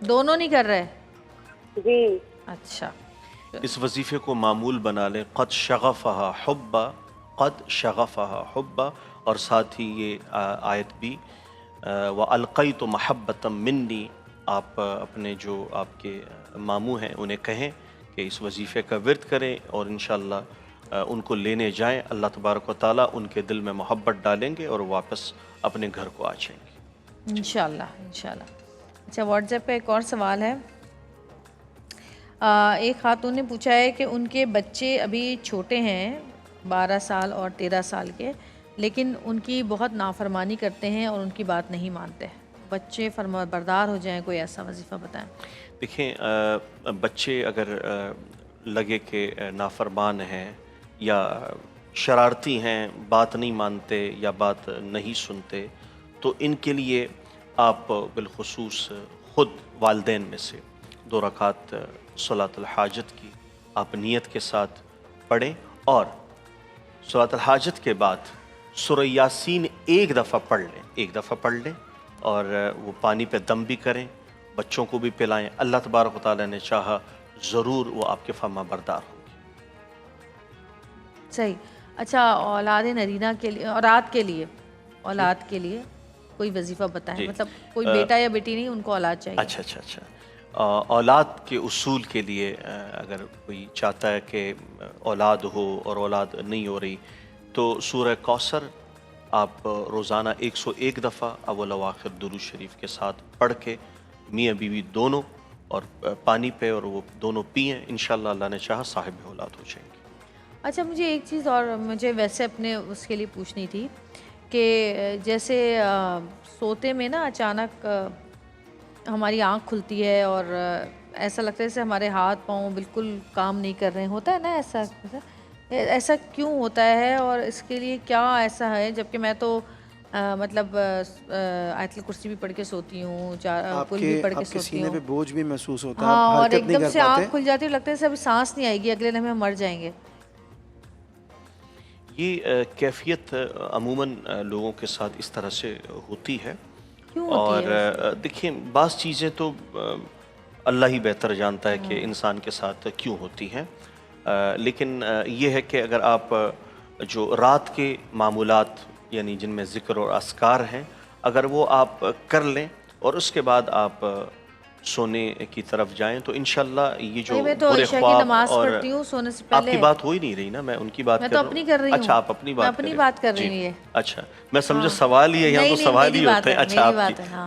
دونوں نہیں کر رہے. جی اچھا, اس وظیفے کو معمول بنا لیں. قد شغفہا حبا, قد شغفہا حبا, اور ساتھ ہی یہ آیت بھی وَأَلْقَيْتُ مَحَبَّةً مِّنِّي, آپ اپنے جو آپ کے ماموں ہیں انہیں کہیں کہ اس وظیفے کا ورد کریں اور انشاءاللہ ان کو لینے جائیں. اللہ تبارک و تعالیٰ ان کے دل میں محبت ڈالیں گے اور واپس اپنے گھر کو آ جائیں گے انشاءاللہ انشاءاللہ. اچھا, واٹس ایپ پہ ایک اور سوال ہے. ایک خاتون نے پوچھا ہے کہ ان کے بچے ابھی چھوٹے ہیں, 12 سال اور 13 سال کے, لیکن ان کی بہت نافرمانی کرتے ہیں اور ان کی بات نہیں مانتے. بچے فرما بردار ہو جائیں, کوئی ایسا وظیفہ بتائیں. دیکھیں, بچے اگر لگے کہ نافرمان ہیں یا شرارتی ہیں, بات نہیں مانتے یا بات نہیں سنتے, تو ان کے لیے آپ بالخصوص خود والدین میں سے 2 رکعت صلاۃ الحاجت کی آپ نیت کے ساتھ پڑھیں, اور صلاۃ الحاجت کے بعد سورہ یاسین ایک دفعہ پڑھ لیں اور وہ پانی پہ دم بھی کریں, بچوں کو بھی پلائیں. اللہ تبارک و تعالیٰ نے چاہا ضرور وہ آپ کے فرما بردار ہوں گے. صحیح. اچھا, اولاد نرینہ کے لیے, اولاد کے لیے کوئی وظیفہ بتائیں. مطلب کوئی بیٹا یا بیٹی نہیں, ان کو اولاد چاہیے. اچھا. اولاد کے اصول کے لیے اگر کوئی چاہتا ہے کہ اولاد ہو اور اولاد نہیں ہو رہی, تو سورہ کوثر آپ روزانہ 101 دفعہ اول و آخر درود شریف کے ساتھ پڑھ کے میاں بیوی دونوں اور پانی پہ اور وہ دونوں پئیں, انشاءاللہ اللہ نے چاہا صاحب اولاد ہو جائیں گے. اچھا, مجھے ایک چیز اور مجھے ویسے اپنے اس کے لیے پوچھنی تھی کہ جیسے سوتے میں نا اچانک ہماری آنکھ کھلتی ہے اور ایسا لگتا ہے جیسے ہمارے ہاتھ پاؤں بالکل کام نہیں کر رہے, ہوتا ہے نا ایسا کیوں ہوتا ہے, اور اس کے لیے کیا ایسا ہے, جبکہ میں تو مطلب آیت الکرسی بھی پڑھ کے سوتی ہوں, کل بھی پڑھ کے سوتی ہوں. سینے پہ بوجھ بھی محسوس ہوتا ہے, ہاں, اور ایک دم سے آنکھ کھل جاتی ہے, لگتا ہے ابھی سانس نہیں آئے گی, اگلے لمحے ہم مر جائیں گے. یہ کیفیت عموماً لوگوں کے ساتھ اس طرح سے ہوتی ہے. کیوں ہوتی ہے؟ اور دیکھیں, بعض چیزیں تو اللہ ہی بہتر جانتا ہے کہ انسان کے ساتھ کیوں ہوتی ہیں, لیکن یہ ہے کہ اگر آپ جو رات کے معمولات یعنی جن میں ذکر اور اذکار ہیں, اگر وہ آپ کر لیں اور اس کے بعد آپ سونے کی طرف جائیں, تو انشاءاللہ یہ جو برے خواب, اور آپ کی بات ہو ہی نہیں رہی نا, میں ان کی بات کر رہا ہوں. اچھا, آپ اپنی بات کر رہی ہیں. اچھا, میں سمجھا سوال ہی ہے, یہاں تو سوال ہی ہوتے ہیں.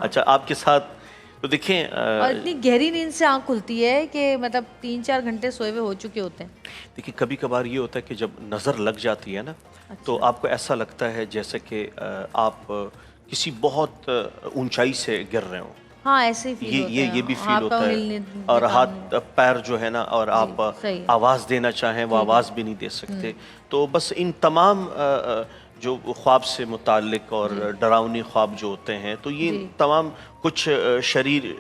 اچھا, آپ کے ساتھ تو دیکھیں, اور اتنی گہری نیند سے آنکھ کھلتی ہے کہ مطلب 3-4 گھنٹے سوئے ہوئے ہو چکے ہوتے ہیں. دیکھیں, کبھی کبھار یہ ہوتا ہے کہ جب نظر لگ جاتی ہے نا, تو آپ کو ایسا لگتا ہے جیسے کہ آپ کسی بہت اونچائی سے گر رہے ہوں. ہاں, ایسے ہی فیل ہوتا ہے, یہ بھی فیل ہوتا ہے, اور ہاتھ پیر جو ہے نا, اور آپ آواز دینا چاہیں وہ آواز بھی نہیں دے سکتے. تو بس ان تمام جو خواب سے متعلق اور ڈراؤنی خواب جو ہوتے ہیں, تو یہ تمام کچھ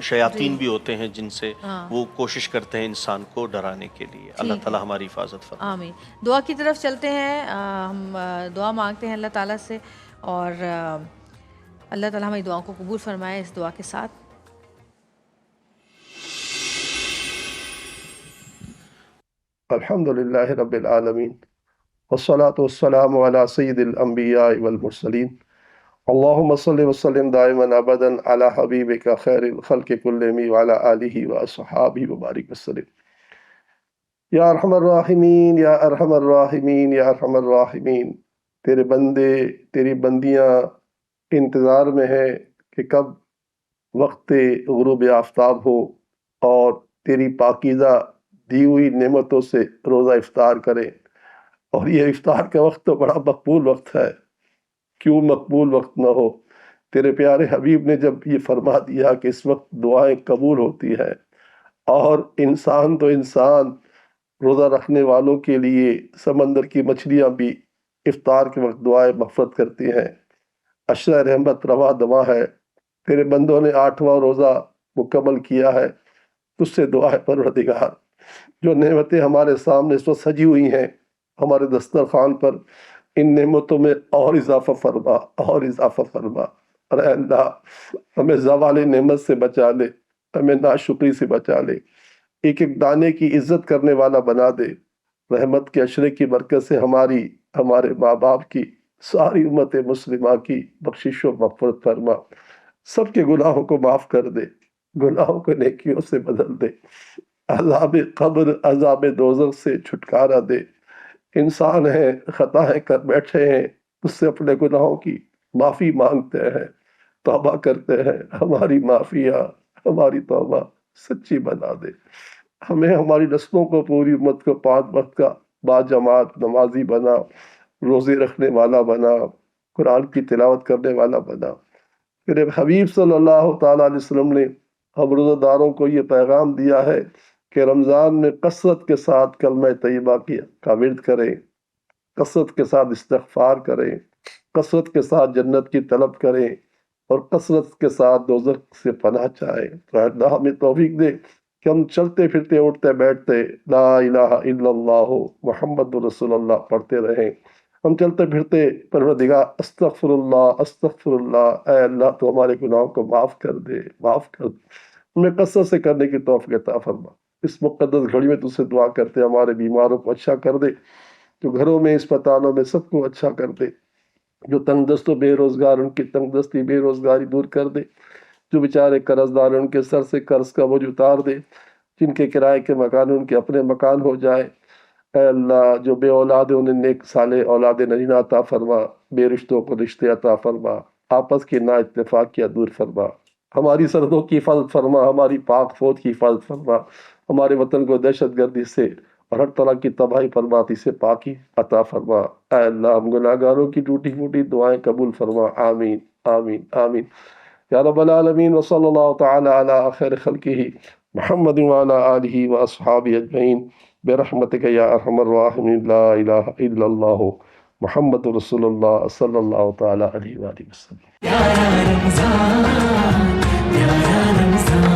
شیاطین بھی ہوتے ہیں جن سے وہ کوشش کرتے ہیں انسان کو ڈرانے کے لیے. اللہ تعالی ہماری حفاظت فرمائے. آمین. دعا کی طرف چلتے ہیں, ہم دعا مانگتے ہیں اللہ تعالیٰ سے, اور اللہ تعالیٰ ہماری دعاؤں کو قبول فرمائے. اس دعا کے ساتھ الحمد للہ رب العالمین والصلاة والسلام علی سید الانبیاء والمرسلین اللہم صلی وسلم دائما ابدا علی حبیبک خیر الخلق کلہم وعلی آلہ واصحابہ وبارک وسلم. یا ارحم الراحمین یا ارحم الراحمین یا ارحم الراحمین, تیرے بندے تیری بندیاں انتظار میں ہیں کہ کب وقت غروب آفتاب ہو اور تیری پاکیزہ دی ہوئی نعمتوں سے روزہ افطار کریں. اور یہ افطار کا وقت تو بڑا مقبول وقت ہے, کیوں مقبول وقت نہ ہو. تیرے پیارے حبیب نے جب یہ فرما دیا کہ اس وقت دعائیں قبول ہوتی ہیں, اور انسان تو انسان, روزہ رکھنے والوں کے لیے سمندر کی مچھلیاں بھی افطار کے وقت دعائیں مغفرت کرتی ہیں. عشرہ رحمت رواں دواں ہے, تیرے بندوں نے 8واں روزہ مکمل کیا ہے, تجھ سے دعا ہے پروردگار جو نعمتیں ہمارے سامنے اس وقت سجی ہوئی ہیں ہمارے دسترخوان پر، ان نعمتوں میں اور اضافہ فرما، اور اضافہ فرما۔ اور اے اللہ ہمیں زوال نعمت سے بچا لے، ہمیں ناشکری سے بچا لے، ایک ایک دانے کی عزت کرنے والا بنا دے۔ رحمت کے اشرے کی برکت سے ہماری، ہمارے ماں باپ کی، ساری امت مسلمہ کی بخشش و مغفرت فرما، سب کے گناہوں کو معاف کر دے، گناہوں کو نیکیوں سے بدل دے، عذاب قبر، عذاب دوزخ سے چھٹکارا دے۔ انسان ہیں، خطائیں کر بیٹھے ہیں، اس سے اپنے گناہوں کی معافی مانگتے ہیں، توبہ کرتے ہیں، ہماری معافیہ، ہماری توبہ سچی بنا دے۔ ہمیں، ہماری نسلوں کو، پوری امت کو 5 وقت کا باجماعت نمازی بنا، روزے رکھنے والا بنا، قرآن کی تلاوت کرنے والا بنا۔ پھر حبیب صلی اللہ تعالیٰ علیہ وسلم نے ہم روزہ داروں کو یہ پیغام دیا ہے کہ رمضان میں کثرت کے ساتھ کلمہ طیبہ کا ورد کریں، کثرت کے ساتھ استغفار کریں، کثرت کے ساتھ جنت کی طلب کریں، اور کثرت کے ساتھ دوزخ سے پناہ چاہیں۔ تو اللہ ہمیں توفیق دے کہ ہم چلتے پھرتے اٹھتے بیٹھتے لا الہ الا اللہ محمد رسول اللہ پڑھتے رہیں۔ ہم چلتے پھرتے پروردگار استغفر اللہ استغفر اللہ، اے اللہ تو ہمارے گناہوں کو معاف کر دے، معاف کر دے، ہمیں کثرت سے کرنے کی توفیق عطا فرما۔ اس مقدس گھڑی میں تجھ سے دعا کرتے ہمارے بیماروں کو اچھا کر دے، جو گھروں میں، اسپتالوں میں، سب کو اچھا کر دے، جو تنگ دست و بے روزگار ان کی تنگ دستی بے روزگاری دور کر دے، جو بیچارے قرض دار ان کے سر سے قرض کا بوجھ اتار دے، جن کے کرائے کے مکان ان کے اپنے مکان ہو جائے۔ اے اللہ جو بے اولاد ہیں انہیں نیک صالح اولاد نرینہ عطا فرما، بے رشتوں کو رشتے عطا فرما، آپس کی نا اتفاقیاں دور فرما، ہماری سرحدوں کی حفاظت فرما، ہماری پاک فوج کی حفاظت فرما، ہمارے وطن کو دہشت گردی سے اور ہر طرح کی تباہی فرماتی سے پاکی عطا فرما۔ اے اللہ ہم گناہ گاروں کی ٹوٹی پھوٹی دعائیں قبول فرما، آمین آمین آمین یا رب العالمین۔ وصلی اللہ تعالی علی خیر خلقہ محمد وعلی آلہ واصحابہ اجمعین برحمتک یا ارحم الراحمین۔ لا الہ الا اللہ محمد رسول اللہ صلی اللہ تعالی علیہ وآلہ وسلم۔